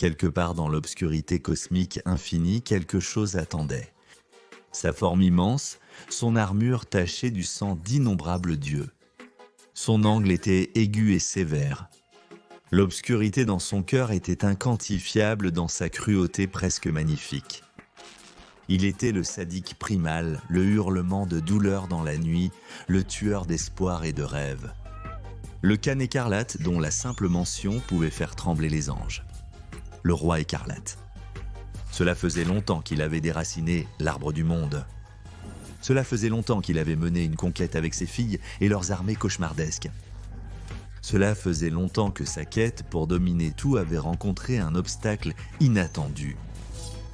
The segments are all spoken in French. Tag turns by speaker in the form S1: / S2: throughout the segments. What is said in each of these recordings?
S1: Quelque part dans l'obscurité cosmique infinie, quelque chose attendait. Sa forme immense, son armure tachée du sang d'innombrables dieux. Son angle était aigu et sévère. L'obscurité dans son cœur était inquantifiable dans sa cruauté presque magnifique. Il était le sadique primal, le hurlement de douleur dans la nuit, le tueur d'espoir et de rêves. Le Khan écarlate dont la simple mention pouvait faire trembler les anges. Le roi écarlate. Cela faisait longtemps qu'il avait déraciné l'arbre du monde. Cela faisait longtemps qu'il avait mené une conquête avec ses filles et leurs armées cauchemardesques. Cela faisait longtemps que sa quête pour dominer tout avait rencontré un obstacle inattendu.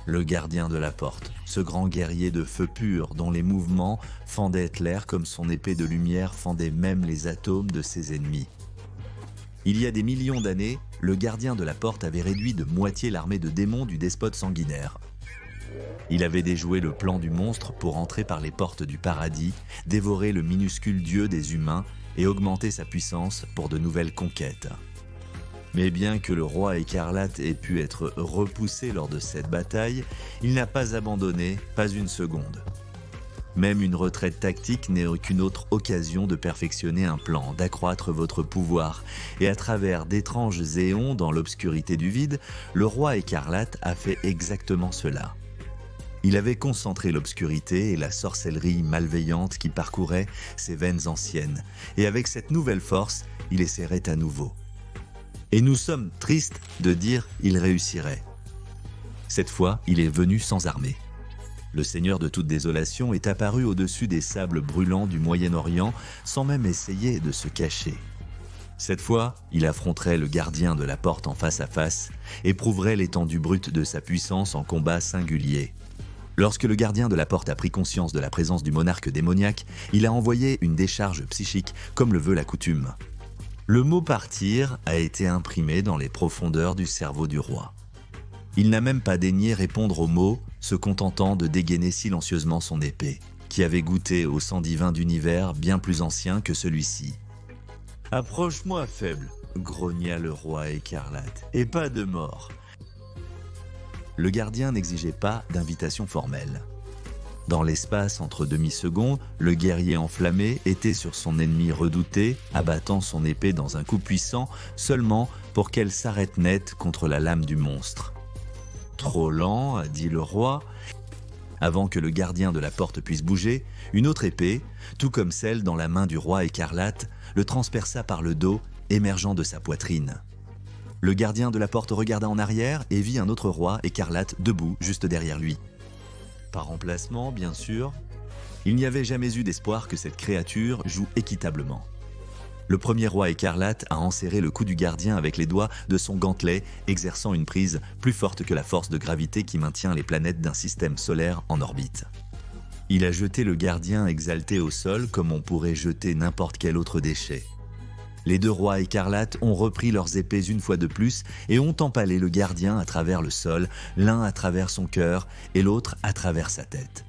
S1: Le gardien de la porte, ce grand guerrier de feu pur dont les mouvements fendaient l'air comme son épée de lumière fendait même les atomes de ses ennemis. Il y a des millions d'années, le gardien de la porte avait réduit de moitié l'armée de démons du despote sanguinaire. Il avait déjoué le plan du monstre pour entrer par les portes du paradis, dévorer le minuscule dieu des humains et augmenter sa puissance pour de nouvelles conquêtes. Mais bien que le roi écarlate ait pu être repoussé lors de cette bataille, il n'a pas abandonné, pas une seconde. Même une retraite tactique n'est qu'une autre occasion de perfectionner un plan, d'accroître votre pouvoir. Et à travers d'étranges éons dans l'obscurité du vide, le roi écarlate a fait exactement cela. Il avait concentré l'obscurité et la sorcellerie malveillante qui parcourait ses veines anciennes. Et avec cette nouvelle force, il essaierait à nouveau. Et nous sommes tristes de dire qu'il réussirait. Cette fois, il est venu sans armée. Le Seigneur de toute désolation est apparu au-dessus des sables brûlants du Moyen-Orient sans même essayer de se cacher. Cette fois, il affronterait le gardien de la porte en face à face et prouverait l'étendue brute de sa puissance en combat singulier. Lorsque le gardien de la porte a pris conscience de la présence du monarque démoniaque, il a envoyé une décharge psychique comme le veut la coutume. Le mot « partir » a été imprimé dans les profondeurs du cerveau du roi. Il n'a même pas daigné répondre au mot, se contentant de dégainer silencieusement son épée, qui avait goûté au sang divin d'univers bien plus ancien que celui-ci. « Approche-moi, faible !» grogna le roi écarlate, « et pas de mort !» Le gardien n'exigeait pas d'invitation formelle. Dans l'espace entre demi-secondes, le guerrier enflammé était sur son ennemi redouté, abattant son épée dans un coup puissant seulement pour qu'elle s'arrête net contre la lame du monstre. « Trop lent », a dit le roi. Avant que le gardien de la porte puisse bouger, une autre épée, tout comme celle dans la main du roi écarlate, le transperça par le dos, émergeant de sa poitrine. Le gardien de la porte regarda en arrière et vit un autre roi écarlate debout juste derrière lui. Par emplacement, bien sûr, il n'y avait jamais eu d'espoir que cette créature joue équitablement. Le premier roi écarlate a enserré le cou du gardien avec les doigts de son gantelet, exerçant une prise plus forte que la force de gravité qui maintient les planètes d'un système solaire en orbite. Il a jeté le gardien exalté au sol comme on pourrait jeter n'importe quel autre déchet. Les deux rois écarlates ont repris leurs épées une fois de plus et ont empalé le gardien à travers le sol, l'un à travers son cœur et l'autre à travers sa tête.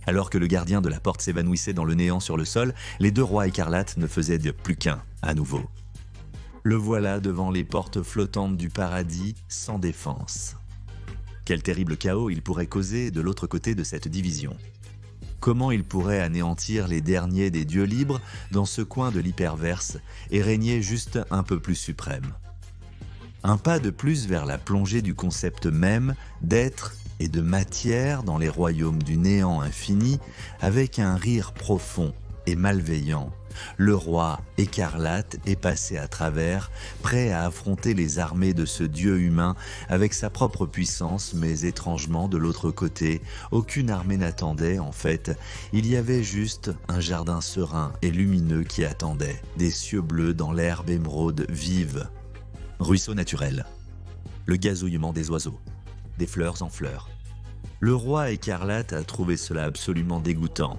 S1: Alors que le gardien de la porte s'évanouissait dans le néant sur le sol, les deux rois écarlates ne faisaient plus qu'un, à nouveau. Le voilà devant les portes flottantes du paradis, sans défense. Quel terrible chaos il pourrait causer de l'autre côté de cette division. Comment il pourrait anéantir les derniers des dieux libres dans ce coin de l'hyperverse et régner juste un peu plus suprême. Un pas de plus vers la plongée du concept même d'être et de matière dans les royaumes du néant infini, avec un rire profond et malveillant. Le roi écarlate est passé à travers, prêt à affronter les armées de ce dieu humain avec sa propre puissance, mais étrangement de l'autre côté, aucune armée n'attendait en fait. Il y avait juste un jardin serein et lumineux qui attendait, des cieux bleus dans l'herbe émeraude vive. Ruisseau naturel, le gazouillement des oiseaux, des fleurs en fleurs. Le roi écarlate a trouvé cela absolument dégoûtant.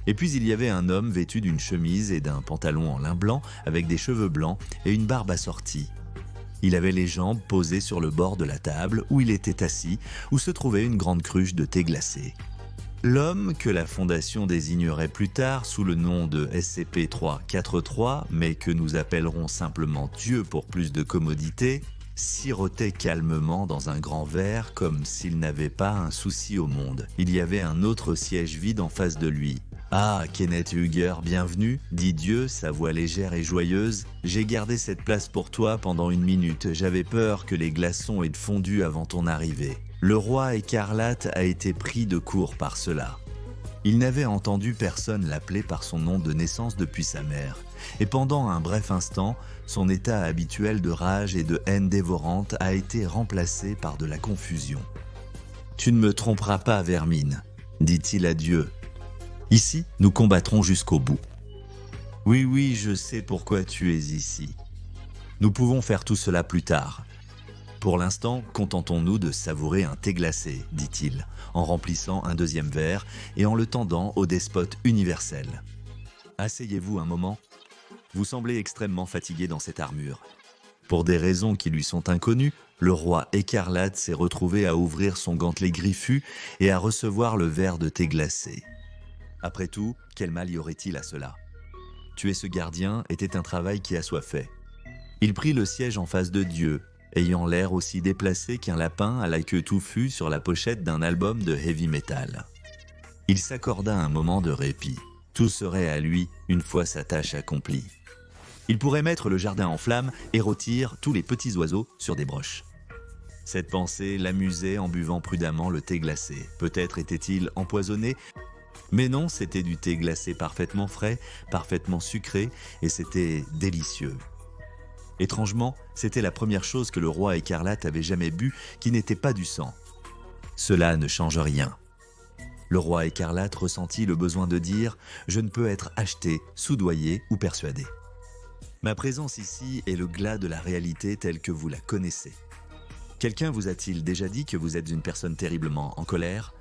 S1: Et puis il y avait un homme vêtu d'une chemise et d'un pantalon en lin blanc avec des cheveux blancs et une barbe assortie. Il avait les jambes posées sur le bord de la table où il était assis, où se trouvait une grande cruche de thé glacé. L'homme, que la Fondation désignerait plus tard sous le nom de SCP-343, mais que nous appellerons simplement Dieu pour plus de commodité, sirotait calmement dans un grand verre comme s'il n'avait pas un souci au monde. Il y avait un autre siège vide en face de lui. « Ah, Kenneth Hugher, bienvenue, dit Dieu, sa voix légère et joyeuse. J'ai gardé cette place pour toi pendant 1 minute. J'avais peur que les glaçons aient fondu avant ton arrivée. » Le roi écarlate a été pris de court par cela. Il n'avait entendu personne l'appeler par son nom de naissance depuis sa mère. Et pendant un bref instant, son état habituel de rage et de haine dévorante a été remplacé par de la confusion. « Tu ne me tromperas pas, vermine, dit-il à Dieu. Ici, nous combattrons jusqu'au bout. Oui, oui, je sais pourquoi tu es ici. Nous pouvons faire tout cela plus tard. Pour l'instant, contentons-nous de savourer un thé glacé, dit-il, en remplissant un 2e verre et en le tendant au despote universel. Asseyez-vous un moment. Vous semblez extrêmement fatigué dans cette armure. Pour des raisons qui lui sont inconnues, le roi écarlate s'est retrouvé à ouvrir son gantelet griffu et à recevoir le verre de thé glacé. Après tout, quel mal y aurait-il à cela? Tuer ce gardien était un travail qui assoiffait. Il prit le siège en face de Dieu, ayant l'air aussi déplacé qu'un lapin à la queue touffue sur la pochette d'un album de heavy metal. Il s'accorda un moment de répit. Tout serait à lui une fois sa tâche accomplie. Il pourrait mettre le jardin en flammes et rôtir tous les petits oiseaux sur des broches. Cette pensée l'amusait en buvant prudemment le thé glacé. Peut-être était-il empoisonné, mais non, c'était du thé glacé parfaitement frais, parfaitement sucré, et c'était délicieux. Étrangement, c'était la première chose que le roi écarlate avait jamais bu qui n'était pas du sang. Cela ne change rien. Le roi écarlate ressentit le besoin de dire « Je ne peux être acheté, soudoyé ou persuadé. » Ma présence ici est le glas de la réalité telle que vous la connaissez. Quelqu'un vous a-t-il déjà dit que vous êtes une personne terriblement en colère ?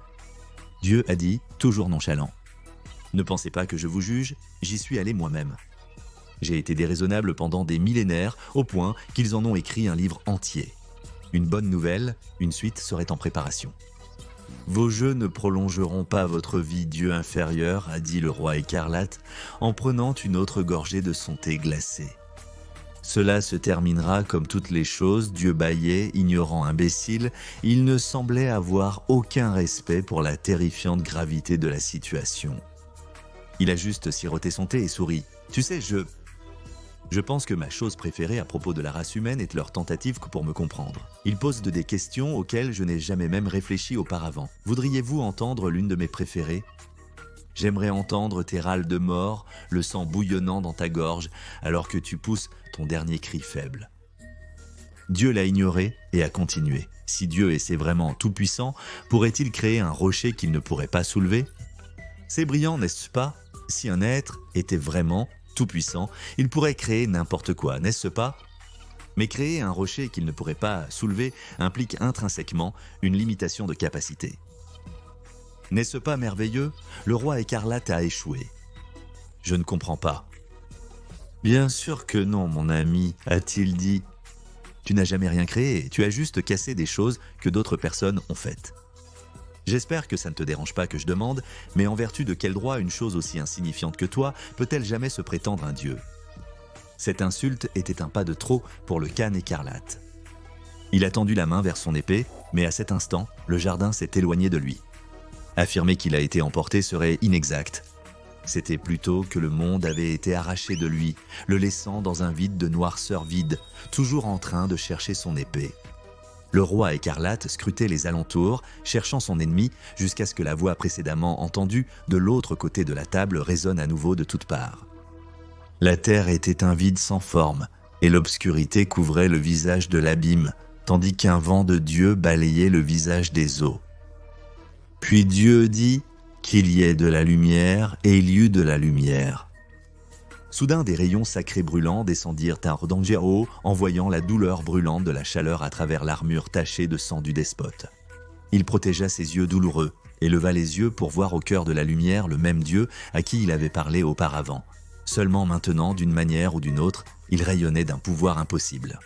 S1: Dieu a dit, toujours nonchalant. Ne pensez pas que je vous juge, j'y suis allé moi-même. J'ai été déraisonnable pendant des millénaires, au point qu'ils en ont écrit un livre entier. Une bonne nouvelle, une suite serait en préparation. Vos jeux ne prolongeront pas votre vie, Dieu inférieur, a dit le roi écarlate, en prenant une autre gorgée de son thé glacé. Cela se terminera comme toutes les choses, Dieu bâillait, ignorant imbécile, il ne semblait avoir aucun respect pour la terrifiante gravité de la situation. Il a juste siroté son thé et souri. Tu sais, je pense que ma chose préférée à propos de la race humaine est leur tentative pour me comprendre. Ils posent des questions auxquelles je n'ai jamais même réfléchi auparavant. Voudriez-vous entendre l'une de mes préférées ? J'aimerais entendre tes râles de mort, le sang bouillonnant dans ta gorge, alors que tu pousses ton dernier cri faible. Dieu l'a ignoré et a continué. Si Dieu était vraiment tout-puissant, pourrait-il créer un rocher qu'il ne pourrait pas soulever ? C'est brillant, n'est-ce pas ? Si un être était vraiment tout-puissant, il pourrait créer n'importe quoi, n'est-ce pas ? Mais créer un rocher qu'il ne pourrait pas soulever implique intrinsèquement une limitation de capacité. N'est-ce pas merveilleux ? Le roi écarlate a échoué. Je ne comprends pas. Bien sûr que non, mon ami, a-t-il dit. Tu n'as jamais rien créé, tu as juste cassé des choses que d'autres personnes ont faites. J'espère que ça ne te dérange pas que je demande, mais en vertu de quel droit une chose aussi insignifiante que toi peut-elle jamais se prétendre un dieu ? Cette insulte était un pas de trop pour le khan écarlate. Il a tendu la main vers son épée, mais à cet instant, le jardin s'est éloigné de lui. Affirmer qu'il a été emporté serait inexact. C'était plutôt que le monde avait été arraché de lui, le laissant dans un vide de noirceur vide, toujours en train de chercher son épée. Le roi écarlate scrutait les alentours, cherchant son ennemi, jusqu'à ce que la voix précédemment entendue de l'autre côté de la table résonne à nouveau de toutes parts. La terre était un vide sans forme, et l'obscurité couvrait le visage de l'abîme, tandis qu'un vent de Dieu balayait le visage des eaux. Puis Dieu dit qu'il y ait de la lumière, et il y eut de la lumière. Soudain, des rayons sacrés brûlants descendirent à Rodangero, envoyant la douleur brûlante de la chaleur à travers l'armure tachée de sang du despote. Il protégea ses yeux douloureux et leva les yeux pour voir au cœur de la lumière le même Dieu à qui il avait parlé auparavant. Seulement maintenant, d'une manière ou d'une autre, il rayonnait d'un pouvoir impossible.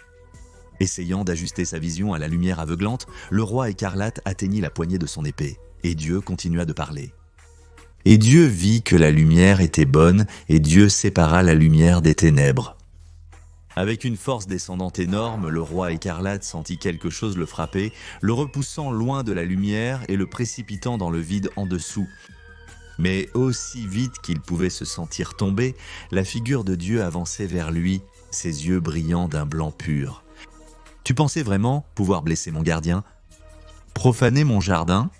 S1: Essayant d'ajuster sa vision à la lumière aveuglante, le roi écarlate atteignit la poignée de son épée, et Dieu continua de parler. Et Dieu vit que la lumière était bonne, et Dieu sépara la lumière des ténèbres. Avec une force descendante énorme, le roi écarlate sentit quelque chose le frapper, le repoussant loin de la lumière et le précipitant dans le vide en dessous. Mais aussi vite qu'il pouvait se sentir tomber, la figure de Dieu avançait vers lui, ses yeux brillant d'un blanc pur. « Tu pensais vraiment pouvoir blesser mon gardien? Profaner mon jardin?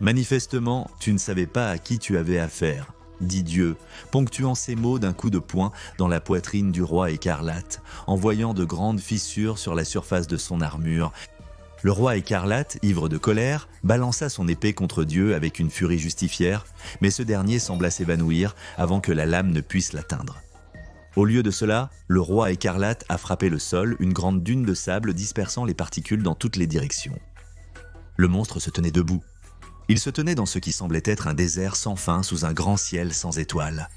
S1: Manifestement, tu ne savais pas à qui tu avais affaire. » dit Dieu, ponctuant ces mots d'un coup de poing dans la poitrine du roi écarlate, en voyant de grandes fissures sur la surface de son armure. Le roi écarlate, ivre de colère, balança son épée contre Dieu avec une furie justifière, mais ce dernier sembla s'évanouir avant que la lame ne puisse l'atteindre. Au lieu de cela, le roi écarlate a frappé le sol, une grande dune de sable dispersant les particules dans toutes les directions. Le monstre se tenait debout. Il se tenait dans ce qui semblait être un désert sans fin sous un grand ciel sans étoiles.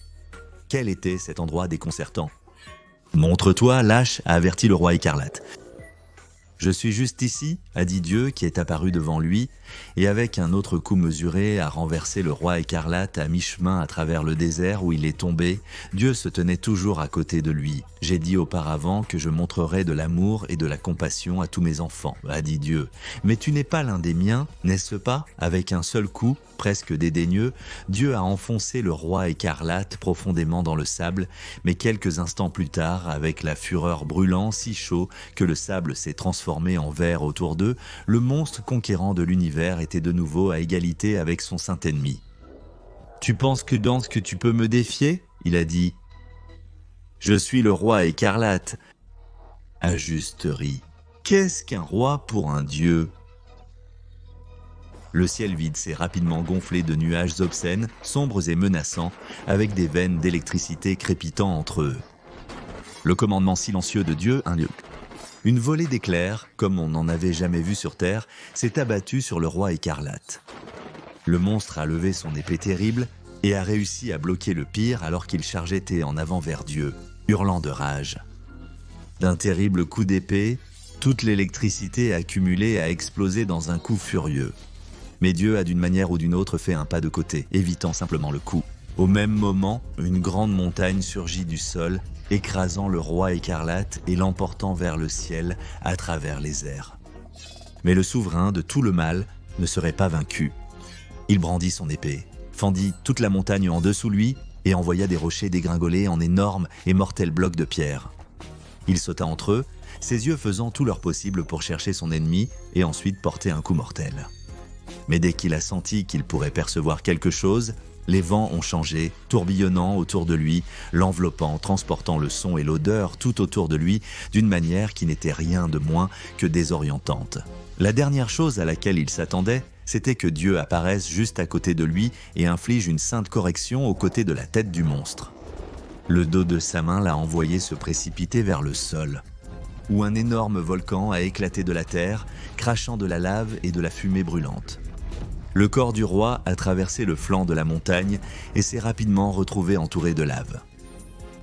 S1: Quel était cet endroit déconcertant? « Montre-toi, lâche » a averti le roi écarlate. « Je suis juste ici » a dit Dieu qui est apparu devant lui, et avec un autre coup mesuré a renversé le roi écarlate à mi-chemin à travers le désert où il est tombé. Dieu se tenait toujours à côté de lui. « J'ai dit auparavant que je montrerai de l'amour et de la compassion à tous mes enfants » a dit Dieu. « Mais tu n'es pas l'un des miens, n'est-ce pas ?» Avec un seul coup, presque dédaigneux, Dieu a enfoncé le roi écarlate profondément dans le sable, mais quelques instants plus tard, avec la fureur brûlant si chaud que le sable s'est transformé en verre autour d'eux, le monstre conquérant de l'univers était de nouveau à égalité avec son saint ennemi. « Tu penses que dans ce que tu peux me défier ?» il a dit. « Je suis le roi écarlate. » À juste ri. Qu'est-ce qu'un roi pour un dieu? Le ciel vide s'est rapidement gonflé de nuages obscènes, sombres et menaçants, avec des veines d'électricité crépitant entre eux. Le commandement silencieux de Dieu indique. Une volée d'éclairs, comme on n'en avait jamais vu sur Terre, s'est abattue sur le roi écarlate. Le monstre a levé son épée terrible et a réussi à bloquer le pire alors qu'il chargeait en avant vers Dieu, hurlant de rage. D'un terrible coup d'épée, toute l'électricité accumulée a explosé dans un coup furieux. Mais Dieu a d'une manière ou d'une autre fait un pas de côté, évitant simplement le coup. Au même moment, une grande montagne surgit du sol, écrasant le roi écarlate et l'emportant vers le ciel à travers les airs. Mais le souverain de tout le mal ne serait pas vaincu. Il brandit son épée, fendit toute la montagne en dessous lui et envoya des rochers dégringoler en énormes et mortels blocs de pierre. Il sauta entre eux, ses yeux faisant tout leur possible pour chercher son ennemi et ensuite porter un coup mortel. Mais dès qu'il a senti qu'il pourrait percevoir quelque chose, les vents ont changé, tourbillonnant autour de lui, l'enveloppant, transportant le son et l'odeur tout autour de lui d'une manière qui n'était rien de moins que désorientante. La dernière chose à laquelle il s'attendait, c'était que Dieu apparaisse juste à côté de lui et inflige une sainte correction aux côtés de la tête du monstre. Le dos de sa main l'a envoyé se précipiter vers le sol, où un énorme volcan a éclaté de la terre, crachant de la lave et de la fumée brûlante. Le corps du roi a traversé le flanc de la montagne et s'est rapidement retrouvé entouré de lave.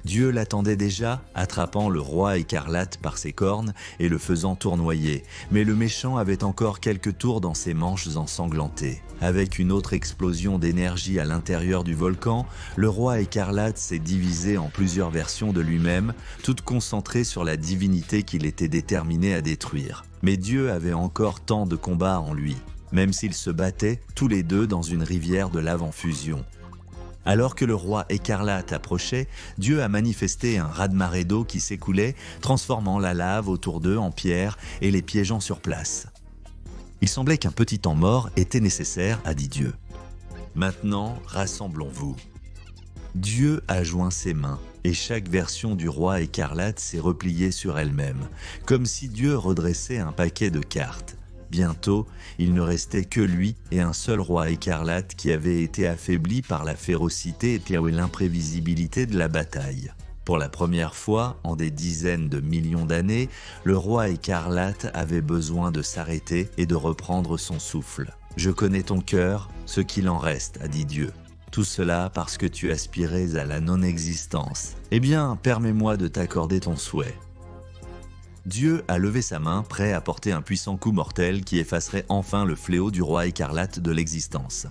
S1: Dieu l'attendait déjà, attrapant le roi écarlate par ses cornes et le faisant tournoyer, mais le méchant avait encore quelques tours dans ses manches ensanglantées. Avec une autre explosion d'énergie à l'intérieur du volcan, le roi écarlate s'est divisé en plusieurs versions de lui-même, toutes concentrées sur la divinité qu'il était déterminé à détruire. Mais Dieu avait encore tant de combats en lui, même s'ils se battaient tous les deux dans une rivière de lave en fusion. Alors que le roi écarlate approchait, Dieu a manifesté un raz-de-marée d'eau qui s'écoulait, transformant la lave autour d'eux en pierre et les piégeant sur place. Il semblait qu'un petit temps mort était nécessaire, a dit Dieu. Maintenant, rassemblons-vous. Dieu a joint ses mains, et chaque version du roi écarlate s'est repliée sur elle-même, comme si Dieu redressait un paquet de cartes. Bientôt, il ne restait que lui et un seul roi écarlate qui avait été affaibli par la férocité et l'imprévisibilité de la bataille. Pour la première fois, en des dizaines de millions d'années, le roi écarlate avait besoin de s'arrêter et de reprendre son souffle. « Je connais ton cœur, ce qu'il en reste, » a dit Dieu. « Tout cela parce que tu aspirais à la non-existence. Eh bien, permets-moi de t'accorder ton souhait. » Dieu a levé sa main, prêt à porter un puissant coup mortel qui effacerait enfin le fléau du roi écarlate de l'existence.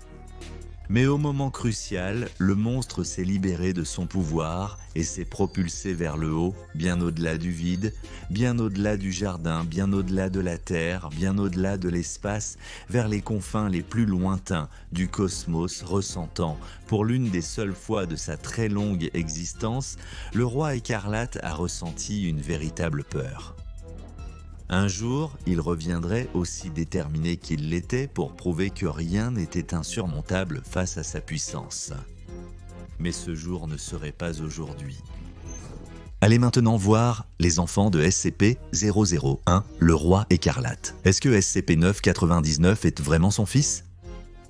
S1: Mais au moment crucial, le monstre s'est libéré de son pouvoir et s'est propulsé vers le haut, bien au-delà du vide, bien au-delà du jardin, bien au-delà de la terre, bien au-delà de l'espace, vers les confins les plus lointains du cosmos, ressentant, pour l'une des seules fois de sa très longue existence, le roi écarlate a ressenti une véritable peur. Un jour, il reviendrait aussi déterminé qu'il l'était pour prouver que rien n'était insurmontable face à sa puissance. Mais ce jour ne serait pas aujourd'hui. Allez maintenant voir les enfants de SCP-001, le roi écarlate. Est-ce que SCP-999 est vraiment son fils?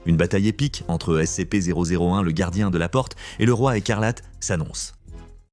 S1: Une bataille épique entre SCP-001, le gardien de la porte, et le roi écarlate s'annonce.